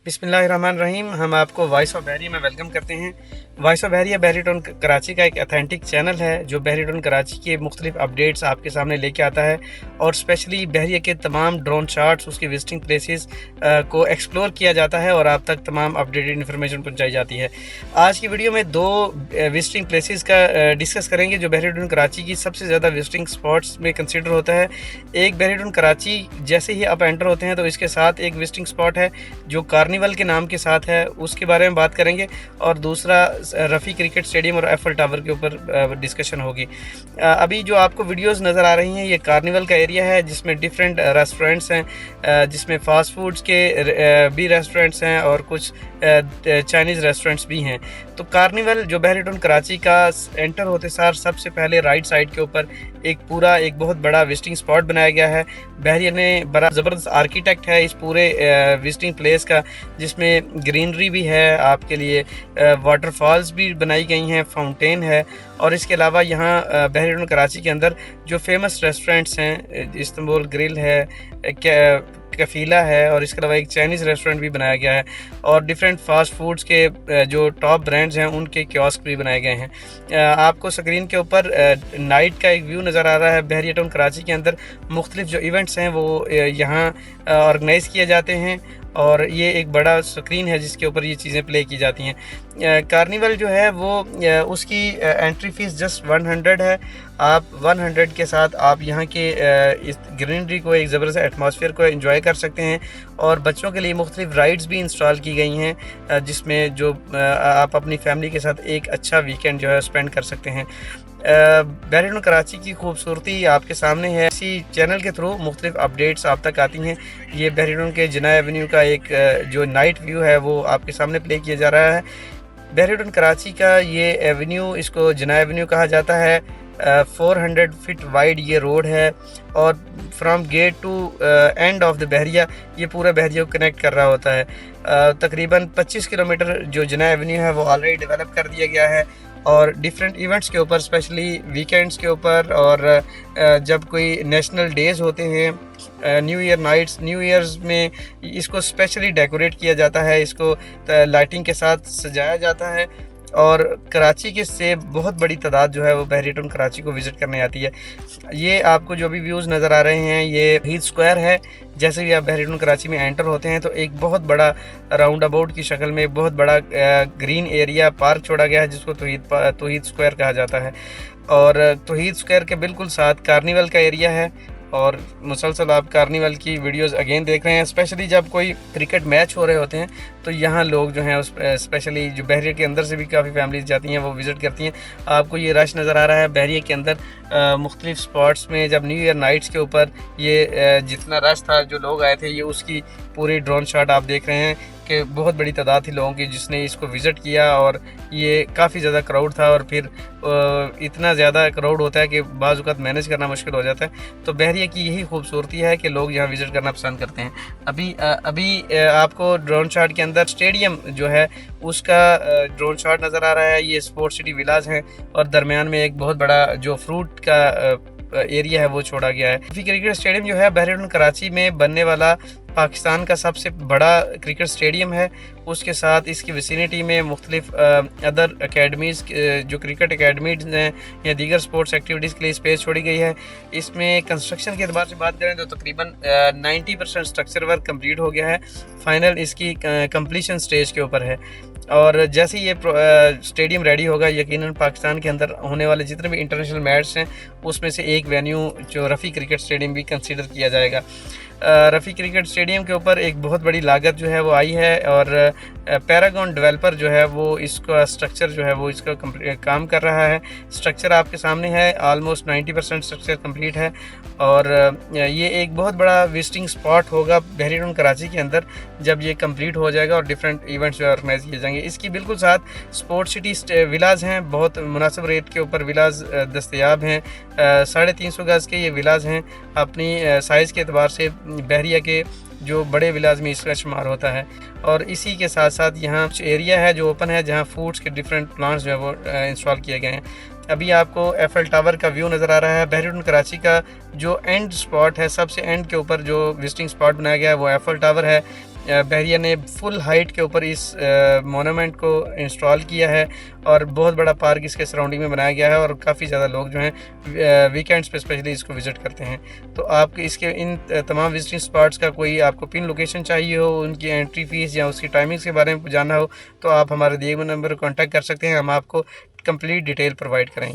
बिस्मिल्लाहिर्रहमानिर्रहीम। हम आपको वॉइस ऑफ बहरिया में वेलकम करते हैं। वॉइस ऑफ बहरिया बहरी टाउन कराची का एक अथेंटिक चैनल है जो बहरी टाउन कराची के मुख्तलिफ अपडेट्स आपके सामने लेके आता है और स्पेशली बहरिया के तमाम ड्रोन शॉट्स, उसकी विजिटिंग प्लेसेस को एक्सप्लोर किया जाता है और आप तक तमाम अपडेटेड इन्फॉर्मेशन पहुंचाई जाती है। आज की वीडियो में दो विजिटिंग प्लेसेस का डिस्कस करेंगे जो बहरी टाउन कराची की सबसे ज़्यादा विजिटिंग स्पॉट्स में कंसिडर होता है। एक बहरी टाउन कराची जैसे ही आप एंटर होते हैं तो इसके साथ एक विजिटिंग स्पॉट है जो कार्निवल के नाम के साथ है, उसके बारे में बात करेंगे। और दूसरा रफ़ी क्रिकेट स्टेडियम और एफल टावर के ऊपर डिस्कशन होगी। अभी जो आपको वीडियोस नज़र आ रही हैं ये कार्निवल का एरिया है जिसमें डिफरेंट रेस्टोरेंट्स हैं, जिसमें फ़ास्ट फूड्स के भी रेस्टोरेंट्स हैं और कुछ चाइनीज़ रेस्टोरेंट्स भी हैं। तो कार्निवल जो बहरी टाउन कराची का एंटर होते सार सबसे पहले राइट साइड के ऊपर एक बहुत बड़ा विजिटिंग स्पॉट बनाया गया है। बहरिया ने बड़ा ज़बरदस्त आर्किटेक्ट है इस पूरे विजिटिंग प्लेस का, जिसमें ग्रीनरी भी है आपके लिए, वाटरफॉल्स भी बनाई गई हैं, फाउंटेन है। और इसके अलावा यहाँ बहरी टाउन कराची के अंदर जो फेमस रेस्टोरेंट्स हैं, इस्तांबुल ग्रिल है, कफीला है और इसके अलावा एक चाइनीज़ रेस्टोरेंट भी बनाया गया है और डिफरेंट फास्ट फूड्स के जो टॉप ब्रांड्स हैं उनके कियोस्क भी बनाए गए हैं। आपको स्क्रीन के ऊपर नाइट का एक व्यू नज़र आ रहा है। बहरिया टाउन कराची के अंदर मुख्तलिफ जो इवेंट्स हैं वो यहाँ ऑर्गेनाइज़ किए जाते हैं और ये एक बड़ा स्क्रीन है जिसके ऊपर ये चीज़ें प्ले की जाती हैं। कार्निवल जो है वो उसकी एंट्री फ़ीस जस्ट 100 है। आप 100 के साथ आप यहाँ के इस ग्रीनरी को, एक ज़बरदस्त एटमॉस्फेयर को एंजॉय कर सकते हैं और बच्चों के लिए मुख्तलिफ राइड्स भी इंस्टॉल की गई हैं जिसमें जो आप अपनी फैमिली के साथ एक अच्छा वीकेंड जो है स्पेंड कर सकते हैं। बहरी टाउन कराची की खूबसूरती आपके सामने है। इसी चैनल के थ्रू मुख्तलिफ अपडेट्स आप तक आती हैं। ये बहरी टाउन के जिना एवेन्यू का एक जो नाइट व्यू है वो आपके सामने प्ले किया जा रहा है। बहरी टाउन कराची का ये एवेन्यू, इसको जिना एवेन्यू कहा जाता है। 400 फीट वाइड ये रोड है और from gate to end of the Bahria ये पूरा बहरिया को कनेक्ट कर रहा होता है। तकरीबन 25 किलोमीटर जो जिना एवेन्यू है वो ऑलरेडी डेवलप कर दिया गया है और डिफरेंट इवेंट्स के ऊपर, स्पेशली वीकेंड्स के ऊपर और जब कोई नेशनल डेज़ होते हैं, new year nights, new years में इसको स्पेशली डेकोरेट किया जाता है, इसको लाइटिंग के साथ सजाया जाता है और कराची के से बहुत बड़ी तादाद जो है वो बहरी टाउन कराची को विज़िट करने आती है। ये आपको जो भी व्यूज़ नज़र आ रहे हैं ये हीद स्क्वायर है। जैसे भी आप बहरी टाउन कराची में एंटर होते हैं तो एक बहुत बड़ा राउंड अबाउट की शक्ल में एक बहुत बड़ा ग्रीन एरिया पार्क छोड़ा गया है जिसको तौहीद स्क्वायर कहा जाता है। और तौहीद स्क्वायर के बिल्कुल साथ कार्निवल का एरिया है और मुसलसल आप कार्निवल की वीडियोस अगेन देख रहे हैं। स्पेशली जब कोई क्रिकेट मैच हो रहे होते हैं तो यहाँ लोग जो हैं स्पेशली जो बहरिया के अंदर से भी काफ़ी फैमिलीज जाती हैं वो विज़िट करती हैं। आपको ये रश नज़र आ रहा है बहरिया के अंदर मुख्तलिफ स्पॉट्स में। जब न्यू ईयर नाइट्स के ऊपर ये जितना रश था, जो लोग आए थे, ये उसकी पूरी ड्रोन शॉट आप देख रहे हैं कि बहुत बड़ी तादाद थी लोगों की जिसने इसको विज़िट किया और ये काफ़ी ज़्यादा क्राउड था। और फिर इतना ज़्यादा क्राउड होता है कि बाज़ औक़ात मैनेज करना मुश्किल हो जाता है। तो बहरिया की यही खूबसूरती है कि लोग यहाँ विज़िट करना पसंद करते हैं। अभी आपको ड्रोन शॉट के अंदर स्टेडियम जो है उसका ड्रोन शॉट नज़र आ रहा है। ये स्पोर्ट्स सिटी विलाज हैं और दरमियान में एक बहुत बड़ा जो फ्रूट का एरिया है वो छोड़ा गया है। रफ़ी क्रिकेट स्टेडियम जो है बहरी टाउन कराची में बनने वाला पाकिस्तान का सबसे बड़ा क्रिकेट स्टेडियम है। उसके साथ इसकी विसिनिटी में मुख्तलिफ अदर अकेडमीज़, जो क्रिकेट अकेडमीज़ हैं या दीगर स्पोर्ट्स एक्टिविटीज़ के लिए स्पेस छोड़ी गई है। इसमें कंस्ट्रक्शन के अतबार से बात करें तो तकरीबन 90% स्ट्रक्चर वर्क कंप्लीट हो गया है। फाइनल इसकी कंप्लीशन स्टेज के ऊपर है और जैसे ये स्टेडियम रेडी होगा यकीनन पाकिस्तान के अंदर होने वाले जितने भी इंटरनेशनल मैच हैं उसमें से एक वेन्यू जो रफ़ी क्रिकेट स्टेडियम भी कंसीडर किया जाएगा। रफ़ी क्रिकेट स्टेडियम के ऊपर एक बहुत बड़ी लागत जो है वो आई है और पैरागॉन डेवलपर जो है वो इसका स्ट्रक्चर जो है वो इसका काम कर रहा है। स्ट्रक्चर आपके सामने है, ऑलमोस्ट 90% स्ट्रक्चर कंप्लीट है और ये एक बहुत बड़ा विजिटिंग स्पॉट होगा बहरी टाउन कराची के अंदर जब ये कंप्लीट हो जाएगा और डिफरेंट इवेंट्स जो ऑर्गेनाइज किए जाएंगे। इसकी बिल्कुल साथ स्पोर्ट्स सिटी विलाज हैं, बहुत मुनासिब रेट के ऊपर विलाज दस्तयाब हैं। 350 गज़ के ये विलाज हैं। अपनी साइज़ के अतबार से बहरिया के जो बड़े विलाज में इसका शुमार होता है। और इसी के साथ साथ यहाँ कुछ एरिया है जो ओपन है जहाँ फूड्स के डिफरेंट प्लांट्स जो है वो इंस्टॉल किए गए हैं। अभी आपको एफएल टावर का व्यू नज़र आ रहा है। बहरी टाउन कराची का जो एंड स्पॉट है, सबसे एंड के ऊपर जो विजिटिंग स्पॉट बनाया गया है वो एफएल टावर है। बहरिया ने फुल हाइट के ऊपर इस मोनूमेंट को इंस्टॉल किया है और बहुत बड़ा पार्क इसके सराउंडिंग में बनाया गया है और काफ़ी ज़्यादा लोग जो हैं वीकेंड्स पे स्पेशली इसको विज़िट करते हैं। तो आप इसके इन तमाम विजिटिंग स्पॉट्स का कोई आपको पिन लोकेशन चाहिए हो, उनकी एंट्री फ़ीस या उसकी टाइमिंग्स के बारे में जानना हो, तो आप हमारे दिए गए नंबर पर कॉन्टैक्ट कर सकते हैं। हम आपको कंप्लीट डिटेल प्रोवाइड करेंगे।